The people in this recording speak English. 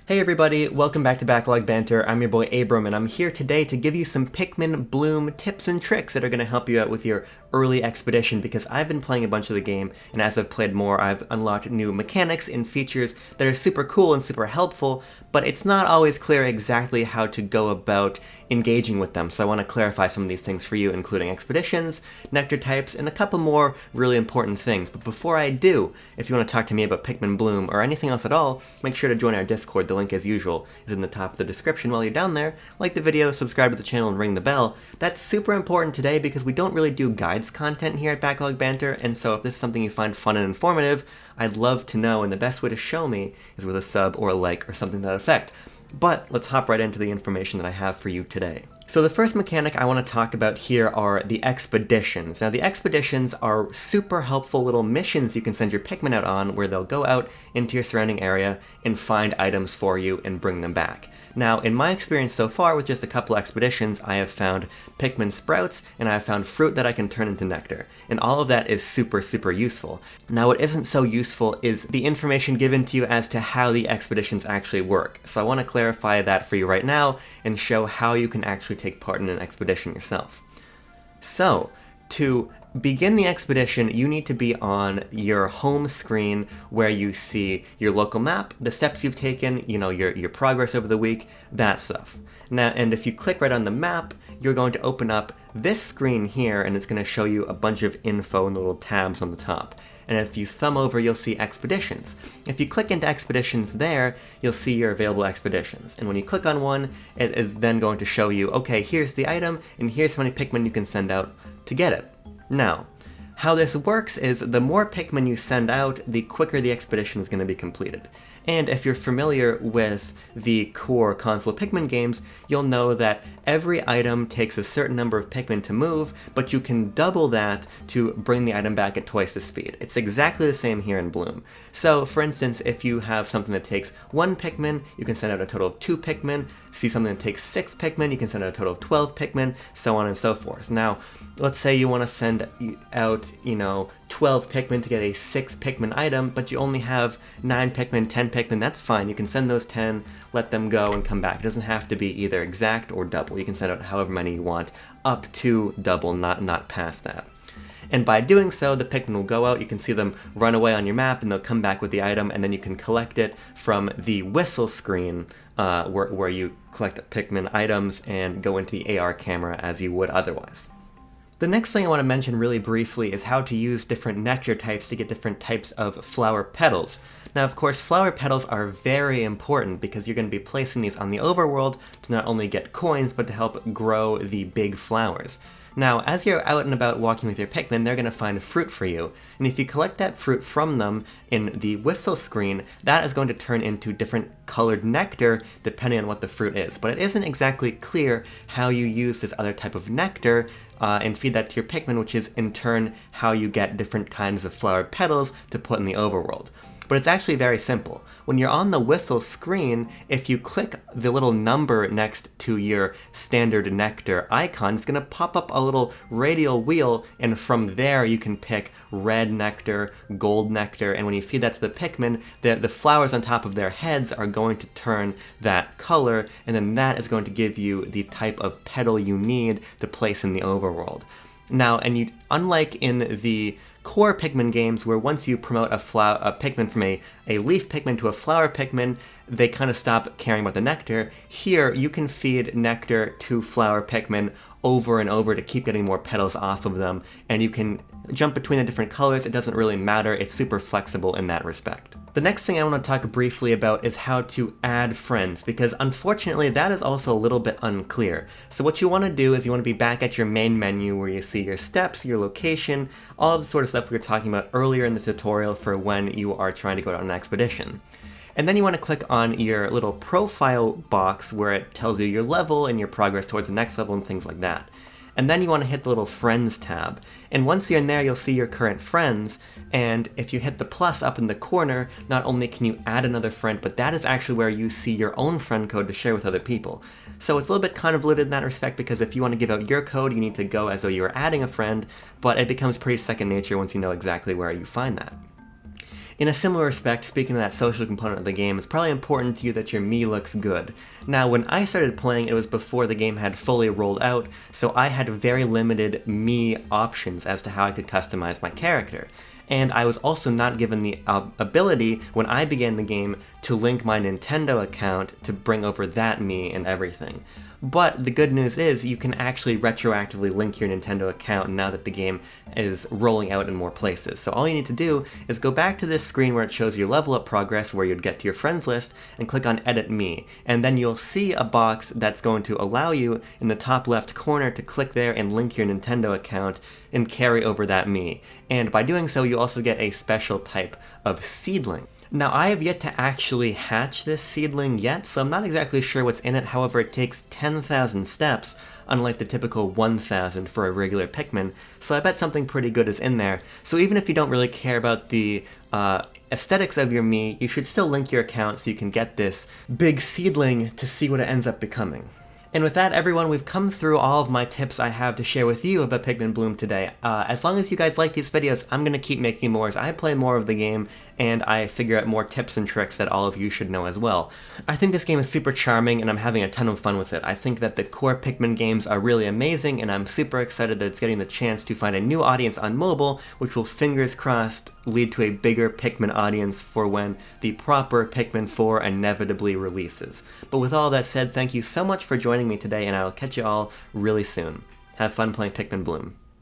Hey everybody, welcome back to Backlog Banter. I'm your boy Abram, and I'm here today to give you some Pikmin Bloom tips and tricks that are going to help you out with your early expedition, because I've been playing a bunch of the game, and as I've played more, I've unlocked new mechanics and features that are super cool and super helpful, but it's not always clear exactly how to go about engaging with them, so I want to clarify some of these things for you, including expeditions, nectar types, and a couple more really important things. But before I do, if you want to talk to me about Pikmin Bloom or anything else at all, make sure to join our Discord. The link, as usual, is in the top of the description. While you're down there, like the video, subscribe to the channel, and ring the bell. That's super important today because we don't really do guides content here at Backlog Banter, and so if this is something you find fun and informative, I'd love to know, and the best way to show me is with a sub or a like or something to that effect. But let's hop right into the information that I have for you today. So the first mechanic I want to talk about here are the expeditions. Now the expeditions are super helpful little missions you can send your Pikmin out on, where they'll go out into your surrounding area and find items for you and bring them back. Now in my experience so far with just a couple expeditions, I have found Pikmin sprouts and I have found fruit that I can turn into nectar. And all of that is super useful. Now what isn't so useful is the information given to you as to how the expeditions actually work. So I want to clarify that for you right now and show how you can actually take part in an expedition yourself. So, to begin the expedition, you need to be on your home screen where you see your local map, the steps you've taken, your progress over the week, that stuff. Now, and if you click right on the map, you're going to open up this screen here, and it's going to show you a bunch of info in the little tabs on the top. And if you thumb over, you'll see expeditions. If you click into expeditions there, you'll see your available expeditions. And when you click on one, it is then going to show you, okay, here's the item, and here's how many Pikmin you can send out to get it. Now, how this works is the more Pikmin you send out, the quicker the expedition is going to be completed. And if you're familiar with the core console Pikmin games, you'll know that every item takes a certain number of Pikmin to move, but you can double that to bring the item back at twice the speed. It's exactly the same here in Bloom. So, for instance, if you have something that takes 1 Pikmin, you can send out a total of 2 Pikmin. See something that takes 6 Pikmin, you can send out a total of 12 Pikmin, so on and so forth. Now, let's say you want to send out, 12 Pikmin to get a 6 Pikmin item, but you only have 9 Pikmin, 10 Pikmin, that's fine. You can send those 10, let them go, and come back. It doesn't have to be either exact or double. You can send out however many you want, up to double, not past that. And by doing so, the Pikmin will go out, you can see them run away on your map, and they'll come back with the item, and then you can collect it from the whistle screen, where you collect Pikmin items and go into the AR camera as you would otherwise. The next thing I want to mention really briefly is how to use different nectar types to get different types of flower petals. Now, of course, flower petals are very important because you're going to be placing these on the overworld to not only get coins, but to help grow the big flowers. Now, as you're out and about walking with your Pikmin, they're going to find fruit for you, and if you collect that fruit from them in the whistle screen, that is going to turn into different colored nectar depending on what the fruit is. But it isn't exactly clear how you use this other type of nectar and feed that to your Pikmin, which is in turn how you get different kinds of flower petals to put in the overworld. But it's actually very simple. When you're on the whistle screen, if you click the little number next to your standard nectar icon, it's going to pop up a little radial wheel, and from there you can pick red nectar, gold nectar, and when you feed that to the Pikmin, the flowers on top of their heads are going to turn that color, and then that is going to give you the type of petal you need to place in the overworld. Now, unlike in the core Pikmin games, where once you promote a Pikmin from a leaf Pikmin to a flower Pikmin, they kind of stop caring about the nectar. Here, you can feed nectar to flower Pikmin over and over to keep getting more petals off of them, and you can jump between the different colors. It doesn't really matter. It's super flexible in that respect. The next thing I want to talk briefly about is how to add friends, because unfortunately that is also a little bit unclear. So what you want to do is you want to be back at your main menu where you see your steps, your location, all of the sort of stuff we were talking about earlier in the tutorial for when you are trying to go on an expedition. And then you want to click on your little profile box where it tells you your level and your progress towards the next level and things like that. And then you want to hit the little Friends tab. And once you're in there, you'll see your current friends, and if you hit the plus up in the corner, not only can you add another friend, but that is actually where you see your own friend code to share with other people. So it's a little bit convoluted in that respect, because if you want to give out your code, you need to go as though you were adding a friend, but it becomes pretty second nature once you know exactly where you find that. In a similar respect, speaking of that social component of the game, it's probably important to you that your Mii looks good. Now, when I started playing, it was before the game had fully rolled out, so I had very limited Mii options as to how I could customize my character. And I was also not given the ability, when I began the game, to link my Nintendo account to bring over that Mii and everything. But the good news is you can actually retroactively link your Nintendo account now that the game is rolling out in more places. So all you need to do is go back to this screen where it shows your level up progress, where you'd get to your friends list, and click on Edit Mii. And then you'll see a box that's going to allow you in the top left corner to click there and link your Nintendo account and carry over that Mii. And by doing so, you also get a special type of seedling. Now, I have yet to actually hatch this seedling yet, so I'm not exactly sure what's in it. However, it takes 10,000 steps, unlike the typical 1,000 for a regular Pikmin, so I bet something pretty good is in there. So even if you don't really care about the aesthetics of your Mii, you should still link your account so you can get this big seedling to see what it ends up becoming. And with that, everyone, we've come through all of my tips I have to share with you about Pikmin Bloom today. As long as you guys like these videos, I'm going to keep making more as I play more of the game, and I figure out more tips and tricks that all of you should know as well. I think this game is super charming, and I'm having a ton of fun with it. I think that the core Pikmin games are really amazing, and I'm super excited that it's getting the chance to find a new audience on mobile, which will, fingers crossed, lead to a bigger Pikmin audience for when the proper Pikmin 4 inevitably releases. But with all that said, thank you so much for joining me today, and I'll catch you all really soon. Have fun playing Pikmin Bloom.